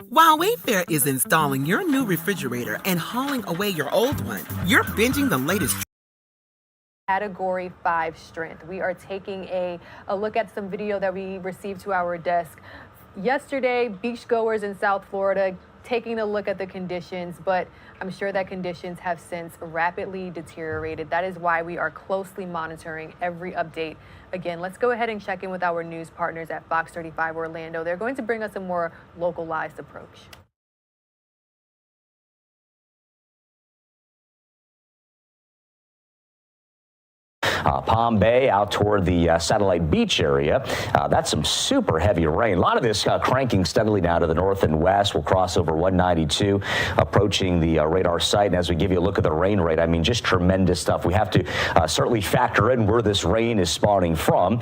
While Wayfair is installing your new refrigerator and hauling away your old one, you're binging the latest Category 5 strength. We are taking a look at some video that we received to our desk yesterday. Beachgoers in South Florida taking a look at the conditions, but I'm sure that conditions have since rapidly deteriorated. That is why we are closely monitoring every update. Again, let's go ahead and check in with our news partners at Fox 35 Orlando. They're going to bring us a more localized approach. Palm Bay out toward the Satellite Beach area. That's some super heavy rain. A lot of this cranking steadily down to the north and west. We'll cross over 192, approaching the radar site. And as we give you a look at the rain rate, I mean, just tremendous stuff. We have to certainly factor in where this rain is spawning from.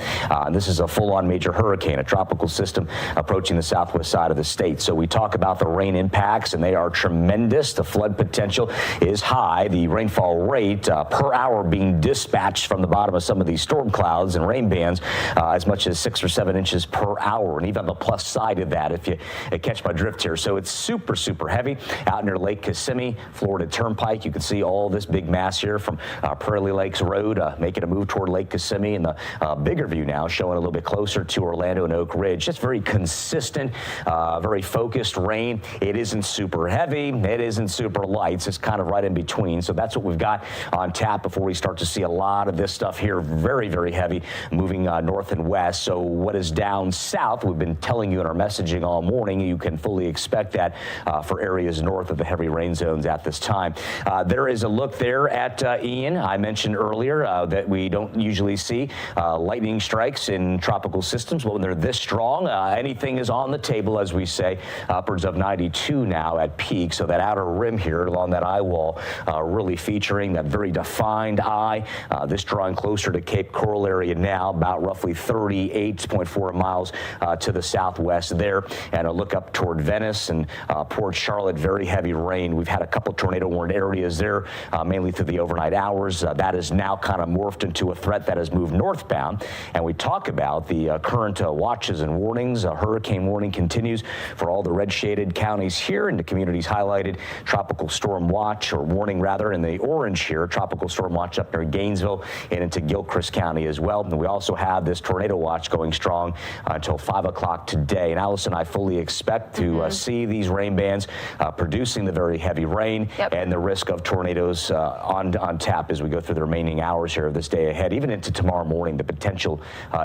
This is a full-on major hurricane, a tropical system approaching the southwest side of the state. So we talk about the rain impacts, and they are tremendous. The flood potential is high. The rainfall rate per hour being dispatched from the bottom of some of these storm clouds and rain bands as much as 6 or 7 inches per hour, and even on the plus side of that, if you catch my drift here. So it's super, super heavy out near Lake Kissimmee, Florida Turnpike. You can see all this big mass here from Prairie Lakes Road making a move toward Lake Kissimmee, and the bigger view now showing a little bit closer to Orlando and Oak Ridge. Just very consistent, very focused rain. It isn't super heavy. It isn't super light. It's kind of right in between. So that's what we've got on tap before we start to see a lot of this stuff here. Very, very heavy, moving north and west. So what is down south, we've been telling you in our messaging all morning, you can fully expect that for areas north of the heavy rain zones at this time. There is a look there at Ian. I mentioned earlier that we don't usually see lightning strikes in tropical systems, but when they're this strong, anything is on the table, as we say. Upwards of 92 now at peak. So that outer rim here along that eye wall really featuring that very defined eye. This drawing closer to Cape Coral area now, about roughly 38.4 miles to the southwest there. And a look up toward Venice and Port Charlotte, very heavy rain. We've had a couple tornado warned areas there, mainly through the overnight hours. That is now kind of morphed into a threat that has moved northbound. And we talk about the current watches and warnings. A hurricane warning continues for all the red shaded counties here, and the communities highlighted tropical storm watch, or warning rather, in the orange here, tropical storm watch up near Gainesville and into Gilchrist County as well. And we also have this tornado watch going strong until 5 o'clock today. And Allison, I fully expect to see these rain bands producing the very heavy rain and the risk of tornadoes on tap as we go through the remaining hours here of this day ahead. Even into tomorrow morning, the potential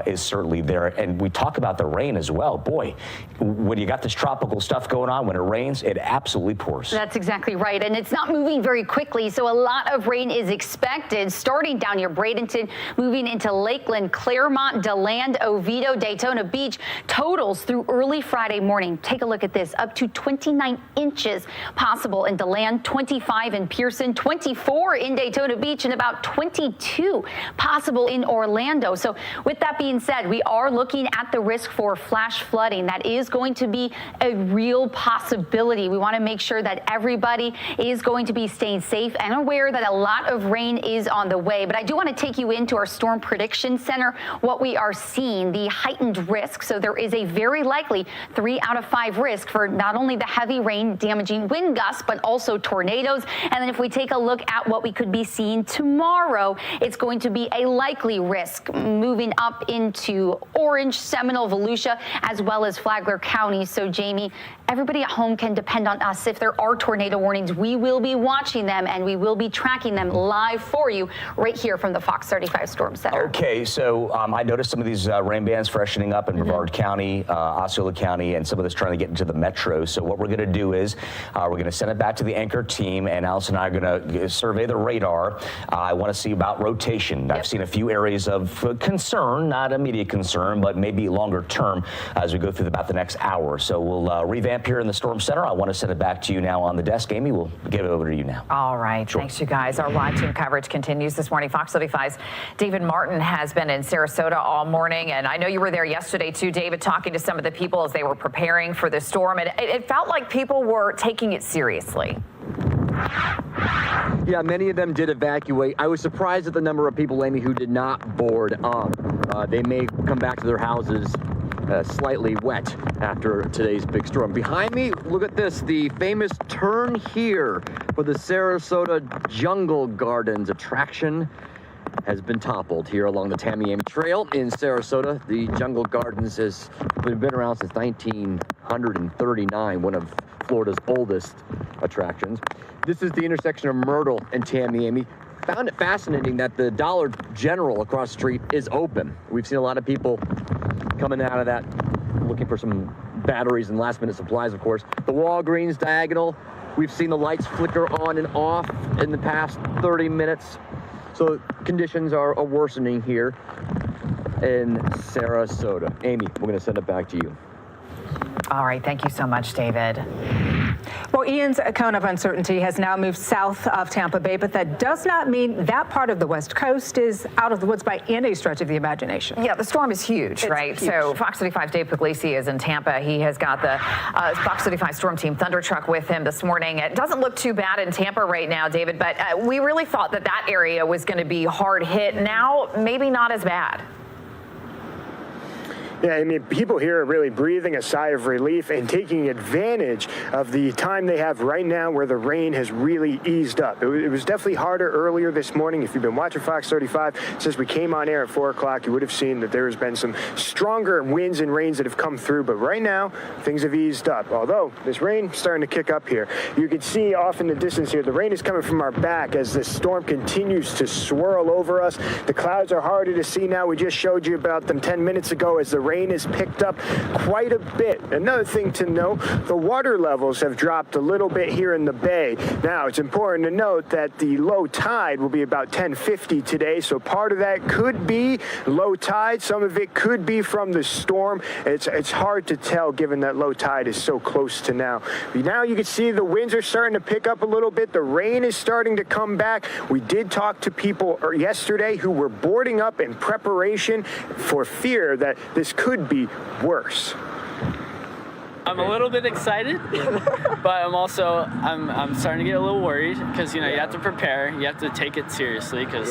is certainly there. And we talk about the rain as well. Boy, when you got this tropical stuff going on, when it rains, it absolutely pours. That's exactly right. And it's not moving very quickly, so a lot of rain is expected, starting down near Bradenton, moving into Lakeland, Claremont, DeLand, Oviedo, Daytona Beach. Totals through early Friday morning. Take a look at this. Up to 29 inches possible in DeLand, 25 in Pearson, 24 in Daytona Beach, and about 22 possible in Orlando. So with that being said, we are looking at the risk for flash flooding. That is going to be a real possibility. We want to make sure that everybody is going to be staying safe and aware that a lot of rain is on the way. But I do want to take you into our Storm Prediction Center, what we are seeing, the heightened risk. So there is a very likely 3 out of 5 risk for not only the heavy rain damaging wind gusts, but also tornadoes. And then if we take a look at what we could be seeing tomorrow, it's going to be a likely risk moving up into Orange, Seminole, Volusia, as well as Flagler County. So Jamie, everybody at home can depend on us. If there are tornado warnings, we will be watching them and we will be tracking them live for you right here from the Fox 35 Storm Center. Okay, so I noticed some of these rain bands freshening up in Brevard County, Osceola County, and some of this trying to get into the metro. So what we're going to do is we're going to send it back to the anchor team, and Allison and I are going to survey the radar. I want to see about rotation. I've seen a few areas of concern, not immediate concern, but maybe longer term as we go through about the next hour. So we'll revamp here in the Storm Center. I want to send it back to you now on the desk. Amy, we'll give it over to you now. All right. Sure. Thanks, you guys. Our live team coverage continues this morning. Fox 35's David Martin has been in Sarasota all morning, and I know you were there yesterday too, David, talking to some of the people as they were preparing for the storm, and it felt like people were taking it seriously. Yeah, many of them did evacuate. I was surprised at the number of people, Amy, who did not board up. They may come back to their houses slightly wet after today's big storm. Behind me, look at this, the famous turn here for the Sarasota Jungle Gardens attraction has been toppled here along the Tamiami Trail in Sarasota. The Jungle Gardens has been around since 1939, one of Florida's oldest attractions. This is the intersection of Myrtle and Tamiami. Found it fascinating that the Dollar General across the street is open. We've seen a lot of people coming out of that looking for some batteries and last minute supplies, of course. The Walgreens diagonal, we've seen the lights flicker on and off in the past 30 minutes. So conditions are worsening here in Sarasota. Amy, we're going to send it back to you. All right. Thank you so much, David. Well, Ian's cone of uncertainty has now moved south of Tampa Bay, but that does not mean that part of the West Coast is out of the woods by any stretch of the imagination. Yeah, the storm is huge, right? Huge. So Fox 35's Dave Puglisi is in Tampa. He has got the Fox 35 Storm Team Thunder Truck with him this morning. It doesn't look too bad in Tampa right now, David, but we really thought that that area was going to be hard hit. Now, maybe not as bad. Yeah, I mean, people here are really breathing a sigh of relief and taking advantage of the time they have right now where the rain has really eased up. It was definitely harder earlier this morning. If you've been watching Fox 35 since we came on air at 4 o'clock, you would have seen that there has been some stronger winds and rains that have come through. But right now, things have eased up. Although this rain is starting to kick up here. You can see off in the distance here, the rain is coming from our back as this storm continues to swirl over us. The clouds are harder to see now. We just showed you about them 10 minutes ago as the rain is picked up quite a bit. Another thing to note, the water levels have dropped a little bit here in the bay. Now, it's important to note that the low tide will be about 10:50 today, so part of that could be low tide. Some of it could be from the storm. It's hard to tell given that low tide is so close to now. Now you can see the winds are starting to pick up a little bit. The rain is starting to come back. We did talk to people yesterday who were boarding up in preparation for fear that this could be worse. I'm a little bit excited, but I'm starting to get a little worried because, you have to prepare. You have to take it seriously because.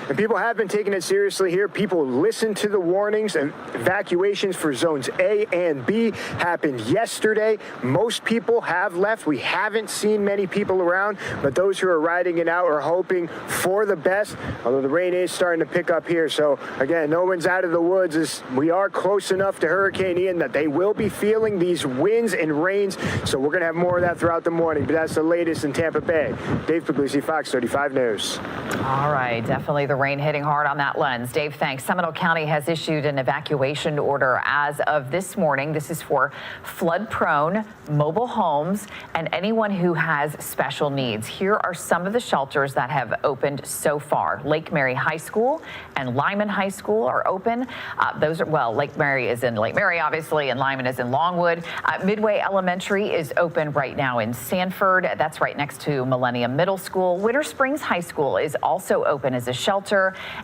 And people have been taking it seriously here. People listen to the warnings, and evacuations for zones A and B happened yesterday. Most people have left. We haven't seen many people around, but those who are riding it out are hoping for the best, although the rain is starting to pick up here. So again, no one's out of the woods. We are close enough to Hurricane Ian that they will be feeling these winds and rains. So we're going to have more of that throughout the morning, but that's the latest in Tampa Bay. Dave Puglisi, Fox 35 News. All right, definitely the rain hitting hard on that lens. Dave, thanks. Seminole County has issued an evacuation order as of this morning. This is for flood-prone mobile homes and anyone who has special needs. Here are some of the shelters that have opened so far. Lake Mary High School and Lyman High School are open. Lake Mary is in Lake Mary, obviously, and Lyman is in Longwood. Midway Elementary is open right now in Sanford. That's right next to Millennium Middle School. Winter Springs High School is also open as a shelter,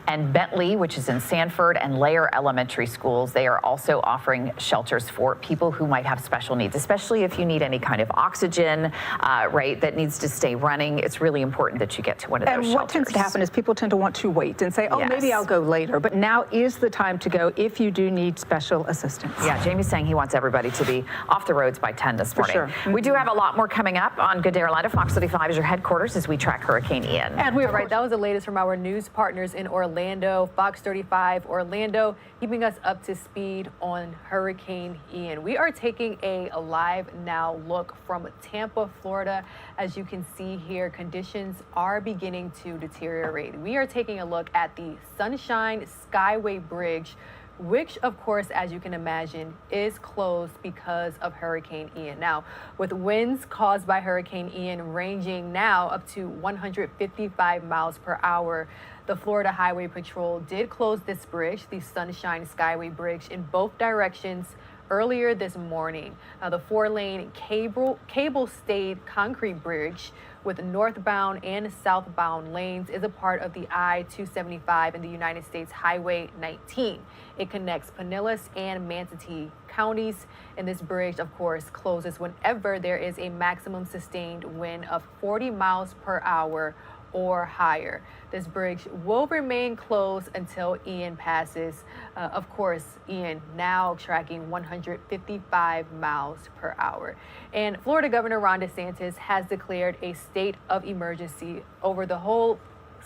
and Bentley, which is in Sanford, and Layer Elementary Schools, they are also offering shelters for people who might have special needs, especially if you need any kind of oxygen, that needs to stay running. It's really important that you get to one of those shelters. And what tends to happen is people tend to want to wait and say, maybe I'll go later. But now is the time to go if you do need special assistance. Yeah, Jamie's saying he wants everybody to be off the roads by 10 this morning. For sure. We do have a lot more coming up on Good Day Orlando. Fox 35 is your headquarters as we track Hurricane Ian. And we're right. That was the latest from our news partners in Orlando. Fox 35 Orlando, keeping us up to speed on Hurricane Ian. We are taking a live now look from Tampa, Florida. As you can see here, conditions are beginning to deteriorate. We are taking a look at the Sunshine Skyway Bridge, which, of course, as you can imagine, is closed because of Hurricane Ian. Now, with winds caused by Hurricane Ian ranging now up to 155 miles per hour, the Florida Highway Patrol did close this bridge, the Sunshine Skyway Bridge, in both directions earlier this morning. Now, the 4-lane cable-stayed concrete bridge with northbound and southbound lanes is a part of the I-275 in the United States Highway 19. It connects Pinellas and Manatee counties, and this bridge, of course, closes whenever there is a maximum sustained wind of 40 miles per hour or higher. This bridge will remain closed until Ian passes. Of course, Ian now tracking 155 miles per hour. And Florida Governor Ron DeSantis has declared a state of emergency over the whole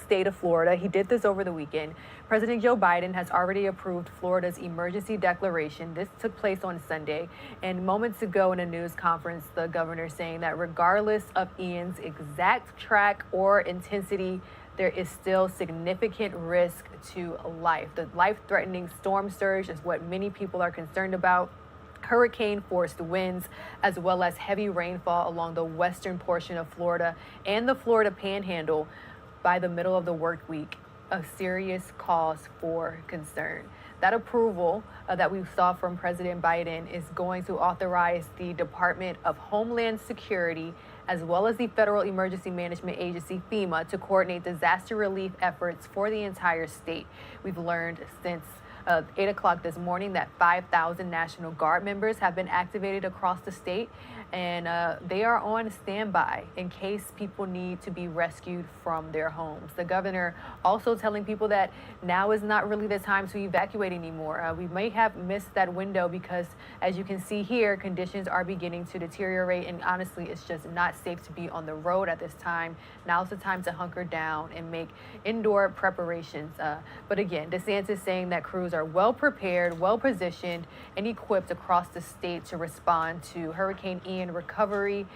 state of Florida. He did this over the weekend. President Joe Biden has already approved Florida's emergency declaration. This took place on Sunday. And moments ago in a news conference, the governor saying that regardless of Ian's exact track or intensity, there is still significant risk to life. The life-threatening storm surge is what many people are concerned about. Hurricane-forced winds, as well as heavy rainfall along the western portion of Florida and the Florida Panhandle by the middle of the work week, a serious cause for concern. That approval that we saw from President Biden is going to authorize the Department of Homeland Security as well as the Federal Emergency Management Agency, FEMA, to coordinate disaster relief efforts for the entire state. We've learned since 8 o'clock this morning that 5,000 National Guard members have been activated across the state, and they are on standby in case people need to be rescued from their homes. The governor also telling people that now is not really the time to evacuate anymore. We may have missed that window because, as you can see here, conditions are beginning to deteriorate, and honestly, it's just not safe to be on the road at this time. Now's the time to hunker down and make indoor preparations. But again, DeSantis saying that crews are well prepared, well positioned, and equipped across the state to respond to Hurricane Ian recovery,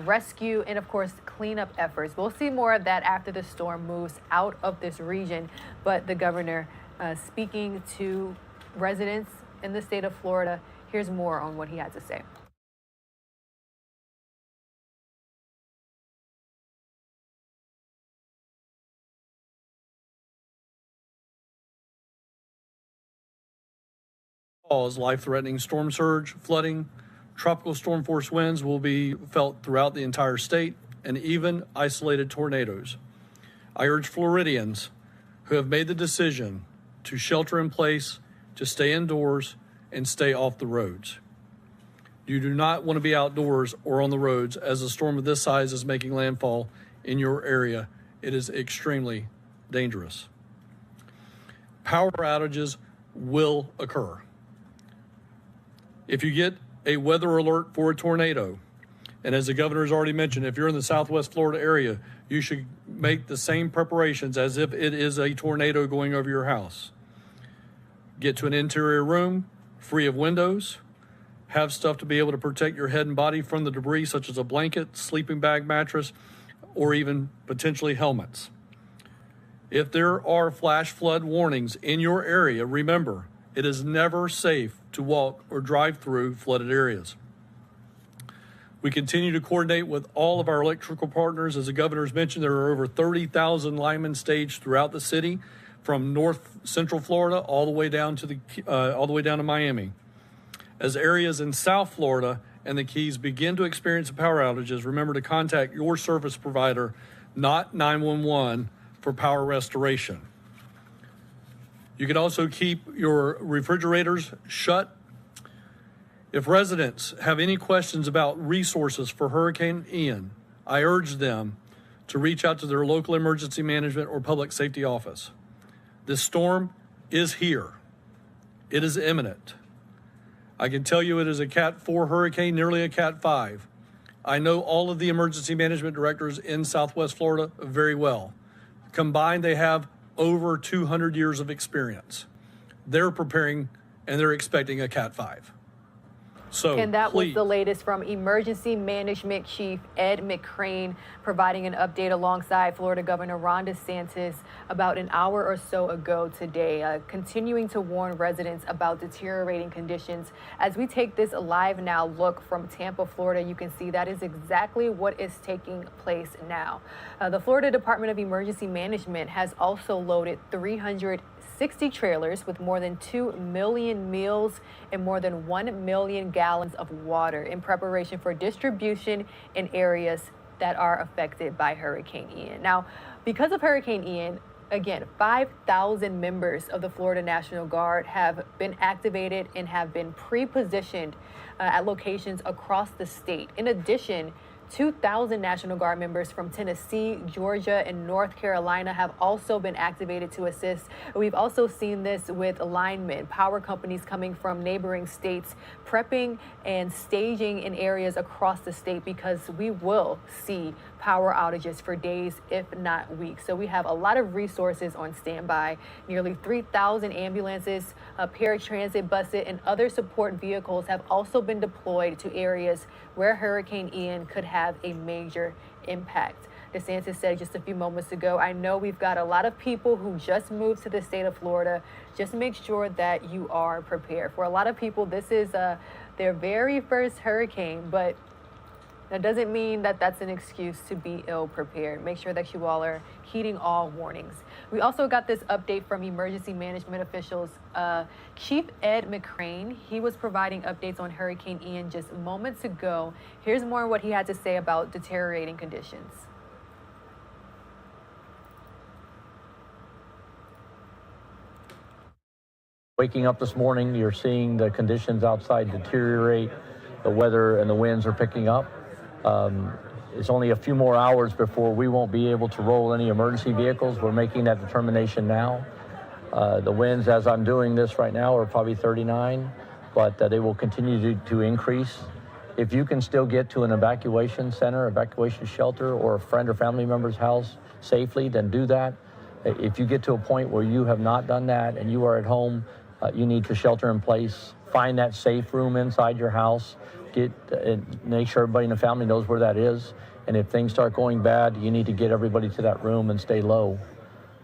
rescue, and of course, cleanup efforts. We'll see more of that after the storm moves out of this region. But the governor speaking to residents in the state of Florida, here's more on what he had to say. Life-threatening storm surge, flooding, tropical storm force winds will be felt throughout the entire state, and even isolated tornadoes. I urge Floridians who have made the decision to shelter in place, to stay indoors, and stay off the roads. You do not want to be outdoors or on the roads as a storm of this size is making landfall in your area. It is extremely dangerous. Power outages will occur. If you get a weather alert for a tornado, and as the governor has already mentioned, if you're in the Southwest Florida area, you should make the same preparations as if it is a tornado going over your house. Get to an interior room, free of windows, have stuff to be able to protect your head and body from the debris, such as a blanket, sleeping bag, mattress, or even potentially helmets. If there are flash flood warnings in your area, remember, it is never safe to walk or drive through flooded areas. We continue to coordinate with all of our electrical partners. As the governor's mentioned, there are over 30,000 linemen staged throughout the city, from north central Florida all the way down to Miami. As areas in South Florida and the Keys begin to experience power outages, remember to contact your service provider, not 911, for power restoration. You can also keep your refrigerators shut. If residents have any questions about resources for Hurricane Ian, I urge them to reach out to their local emergency management or public safety office. This storm is here. It is imminent. I can tell you it is a Cat 4 hurricane, nearly a Cat 5. I know all of the emergency management directors in Southwest Florida very well. Combined, they have over 200 years of experience. They're preparing and they're expecting a Cat 5. So, and that please. was the latest from Emergency Management Chief Ed McCrane, providing an update alongside Florida Governor Ron DeSantis about an hour or so ago today, continuing to warn residents about deteriorating conditions. As we take this live now look from Tampa, Florida, you can see that is exactly what is taking place now. The Florida Department of Emergency Management has also loaded 360 trailers with more than 2 million meals and more than 1 million gallons of water in preparation for distribution in areas that are affected by Hurricane Ian. Now, because of Hurricane Ian, again, 5,000 members of the Florida National Guard have been activated and have been pre-positioned at locations across the state, in addition 2,000 National Guard members from Tennessee, Georgia, and North Carolina have also been activated to assist. We've also seen this with linemen, power companies coming from neighboring states, prepping and staging in areas across the state because we will see power outages for days, if not weeks. So we have a lot of resources on standby. Nearly 3,000 ambulances, paratransit buses, and other support vehicles have also been deployed to areas where Hurricane Ian could have a major impact. DeSantis said just a few moments ago, I know we've got a lot of people who just moved to the state of Florida. Just make sure that you are prepared. For a lot of people, this is their very first hurricane, but that doesn't mean that that's an excuse to be ill prepared. Make sure that you all are heeding all warnings. We also got this update from emergency management officials. Chief Ed McCrane, he was providing updates on Hurricane Ian just moments ago. Here's more of what he had to say about deteriorating conditions. Waking up this morning, you're seeing the conditions outside deteriorate. The weather and the winds are picking up. It's only a few more hours before we won't be able to roll any emergency vehicles. We're making that determination now. The winds, as I'm doing this right now, are probably 39, but they will continue to increase. If you can still get to an evacuation center, evacuation shelter, or a friend or family member's house safely, then do that. If you get to a point where you have not done that and you are at home, you need to shelter in place. Find that safe room inside your house. Make sure everybody in the family knows where that is. And if things start going bad, you need to get everybody to that room and stay low.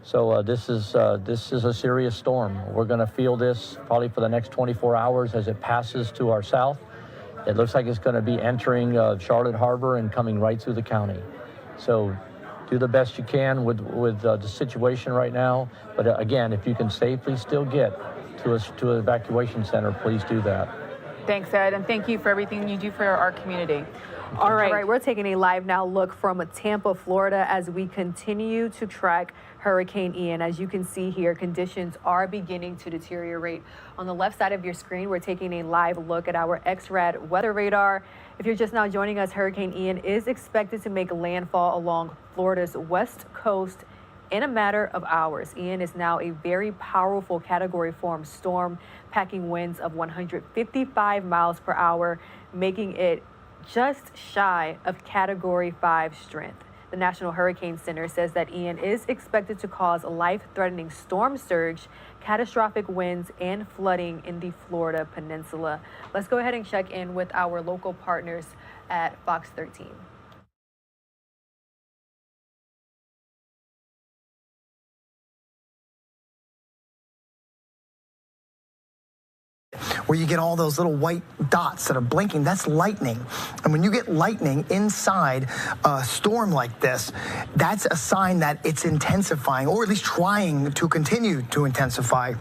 So this is a serious storm. We're going to feel this probably for the next 24 hours as it passes to our south. It looks like it's going to be entering Charlotte Harbor and coming right through the county. So do the best you can with the situation right now. But again, if you can safely still get to an evacuation center, please do that. Thanks, Ed, and thank you for everything you do for our community. All right, we're taking a live now look from Tampa, Florida, as we continue to track Hurricane Ian. As you can see here, conditions are beginning to deteriorate. On the left side of your screen, we're taking a live look at our XRAD weather radar. If you're just now joining us, Hurricane Ian is expected to make landfall along Florida's west coast in a matter of hours. Ian is now a very powerful Category 4 storm, packing winds of 155 miles per hour, making it just shy of Category 5 strength. The National Hurricane Center says that Ian is expected to cause life-threatening storm surge, catastrophic winds, and flooding in the Florida Peninsula. Let's go ahead and check in with our local partners at Fox 13. Where you get all those little white dots that are blinking, that's lightning. And when you get lightning inside a storm like this, that's a sign that it's intensifying, or at least trying to continue to intensify.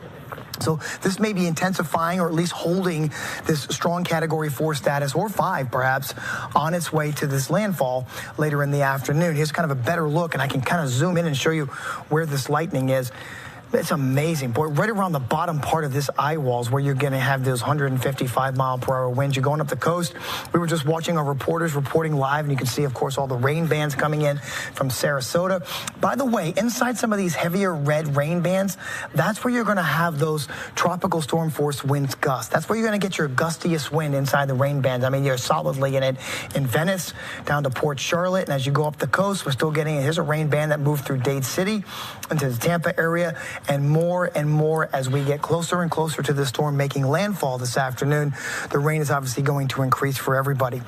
So this may be intensifying, or at least holding this strong Category 4 status, or 5 perhaps, on its way to this landfall later in the afternoon. Here's kind of a better look, and I can kind of zoom in and show you where this lightning is. It's amazing, boy. Right around the bottom part of this eye wall is where you're going to have those 155 mile per hour winds. You're going up the coast. We were just watching our reporters reporting live, and you can see, of course, all the rain bands coming in from Sarasota. By the way, inside some of these heavier red rain bands, that's where you're going to have those tropical storm force winds gusts. That's where you're going to get your gustiest wind inside the rain bands. I mean, you're solidly in it in Venice, down to Port Charlotte, and as you go up the coast, we're still getting it. Here's a rain band that moved through Dade City into the Tampa area, and more as we get closer and closer to the storm making landfall this afternoon. The rain is obviously going to increase for everybody.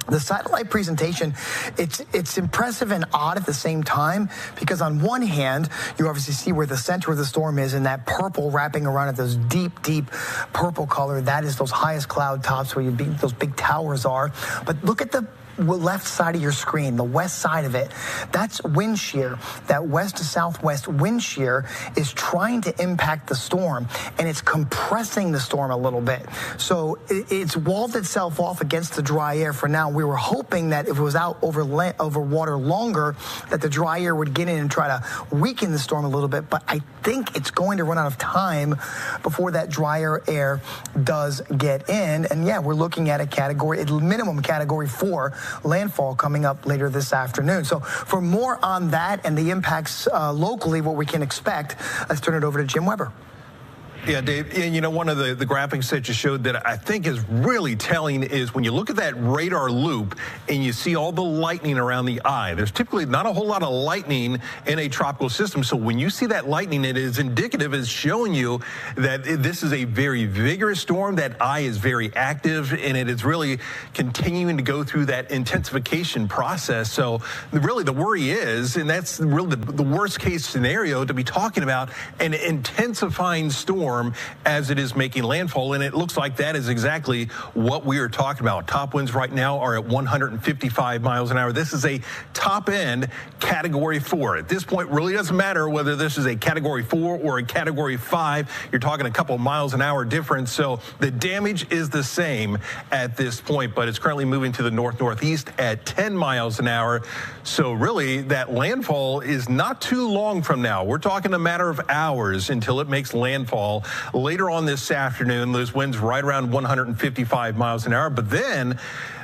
The satellite presentation, it's impressive and odd at the same time, because on one hand, you obviously see where the center of the storm is, and that purple wrapping around it, those deep purple color, that is those highest cloud tops where those big towers are. But look at the left side of your screen, the west side of it, that's wind shear. That west to southwest wind shear is trying to impact the storm, and it's compressing the storm a little bit. So it's walled itself off against the dry air for now. We were hoping that if it was out over water longer, that the dry air would get in and try to weaken the storm a little bit, but I think it's going to run out of time before that drier air does get in. And yeah, we're looking at a minimum Category 4 landfall coming up later this afternoon. So for more on that and the impacts locally, what we can expect, let's turn it over to Jim Weber. Yeah, Dave, and you know, one of the graphics that you showed that I think is really telling is when you look at that radar loop and you see all the lightning around the eye. There's typically not a whole lot of lightning in a tropical system. So when you see that lightning, it is indicative, it's showing you that this is a very vigorous storm. That eye is very active, and it is really continuing to go through that intensification process. So really the worry is, and that's really the worst case scenario to be talking about, an intensifying storm as it is making landfall, and it looks like that is exactly what we are talking about. Top winds right now are at 155 miles an hour. This is a top end Category 4. At this point, really doesn't matter whether this is a Category 4 or a Category 5. You're talking a couple miles an hour difference, so the damage is the same at this point, but it's currently moving to the north-northeast at 10 miles an hour. So really, that landfall is not too long from now. We're talking a matter of hours until it makes landfall. Later on this afternoon, those winds right around 155 miles an hour. But then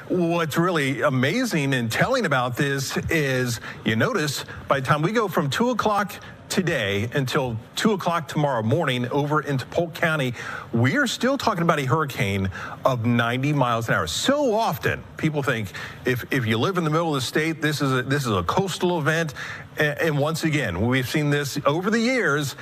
what's really amazing and telling about this is you notice by the time we go from 2 o'clock today until 2 o'clock tomorrow morning over into Polk County, we are still talking about a hurricane of 90 miles an hour. So often people think if you live in the middle of the state, this is a coastal event. And once again, we've seen this over the years.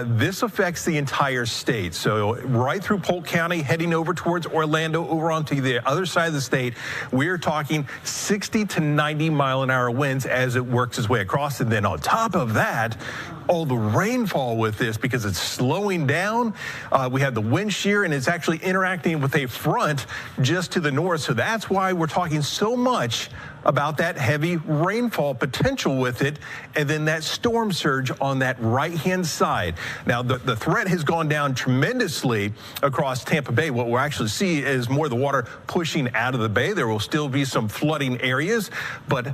This affects the entire state. So right through Polk County, heading over towards Orlando, over onto the other side of the state, we're talking 60 to 90 mile an hour winds as it works its way across. And then on top of that, all the rainfall with this, because it's slowing down. We have the wind shear, and it's actually interacting with a front just to the north. So that's why we're talking so much about that heavy rainfall potential with it, and then that storm surge on that right-hand side. Now, the threat has gone down tremendously across Tampa Bay. What we'll actually see is more of the water pushing out of the bay. There will still be some flooding areas, but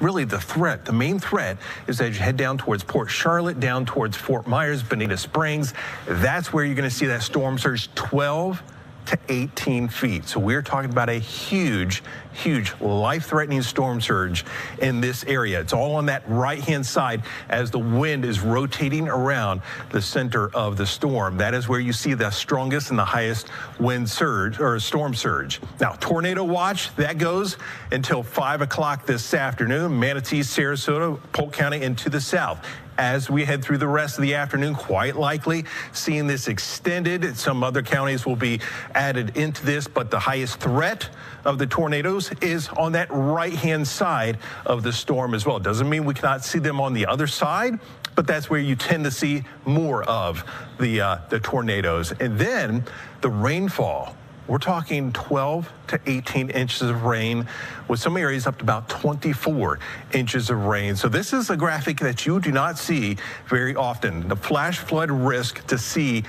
really the main threat is as you head down towards Port Charlotte, down towards Fort Myers, Bonita Springs. That's where you're going to see that storm surge 12 to 18 feet. So we're talking about a huge life-threatening storm surge in this area. It's all on that right-hand side as the wind is rotating around the center of the storm. That is where you see the strongest and the highest wind surge or storm surge. Now, tornado watch, that goes until 5 o'clock this afternoon. Manatee, Sarasota, Polk County, and to the south. As we head through the rest of the afternoon, quite likely seeing this extended. Some other counties will be added into this, but the highest threat of the tornadoes is on that right-hand side of the storm as well. It doesn't mean we cannot see them on the other side, but that's where you tend to see more of the tornadoes. And then the rainfall. We're talking 12 to 18 inches of rain, with some areas up to about 24 inches of rain. So this is a graphic that you do not see very often. The flash flood risk to see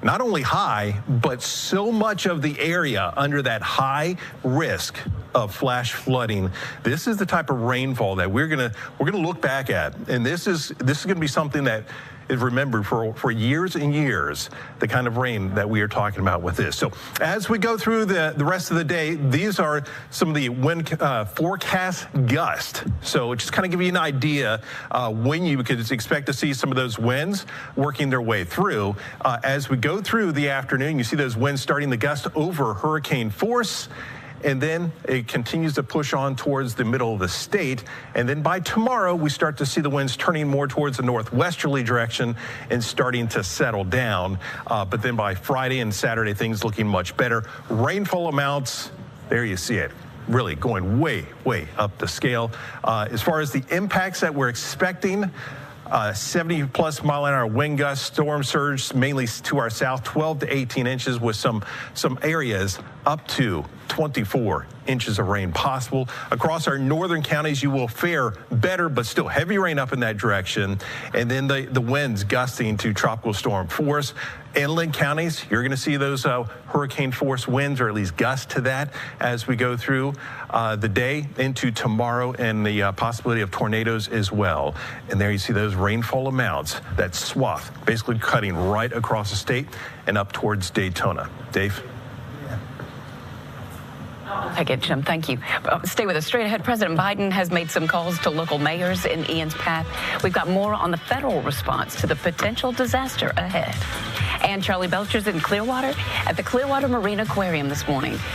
not only high, but so much of the area under that high risk of flash flooding. This is the type of rainfall that we're gonna look back at, and this is gonna be something that is remembered for years and years, the kind of rain that we are talking about with this. So as we go through the rest of the day, these are some of the wind forecast gust. So just kind of give you an idea when you could expect to see some of those winds working their way through. As we go through the afternoon, you see those winds starting to gust over hurricane force. And then it continues to push on towards the middle of the state. And then by tomorrow, we start to see the winds turning more towards the northwesterly direction and starting to settle down. But then by Friday and Saturday, things looking much better. Rainfall amounts, there you see it, really going way up the scale. As far as the impacts that we're expecting, 70+ mile an hour wind gusts, storm surge, mainly to our south, 12 to 18 inches with some areas up to 24 inches of rain possible. Across our northern counties, you will fare better, but still heavy rain up in that direction. And then the winds gusting to tropical storm force. Inland counties, you're going to see those hurricane force winds, or at least gusts to that, as we go through the day into tomorrow, and the possibility of tornadoes as well. And there you see those rainfall amounts, that swath basically cutting right across the state and up towards Daytona. Dave? Okay, Jim, thank you. Stay with us. Straight ahead, President Biden has made some calls to local mayors in Ian's path. We've got more on the federal response to the potential disaster ahead. And Charlie Belcher's in Clearwater at the Clearwater Marine Aquarium this morning.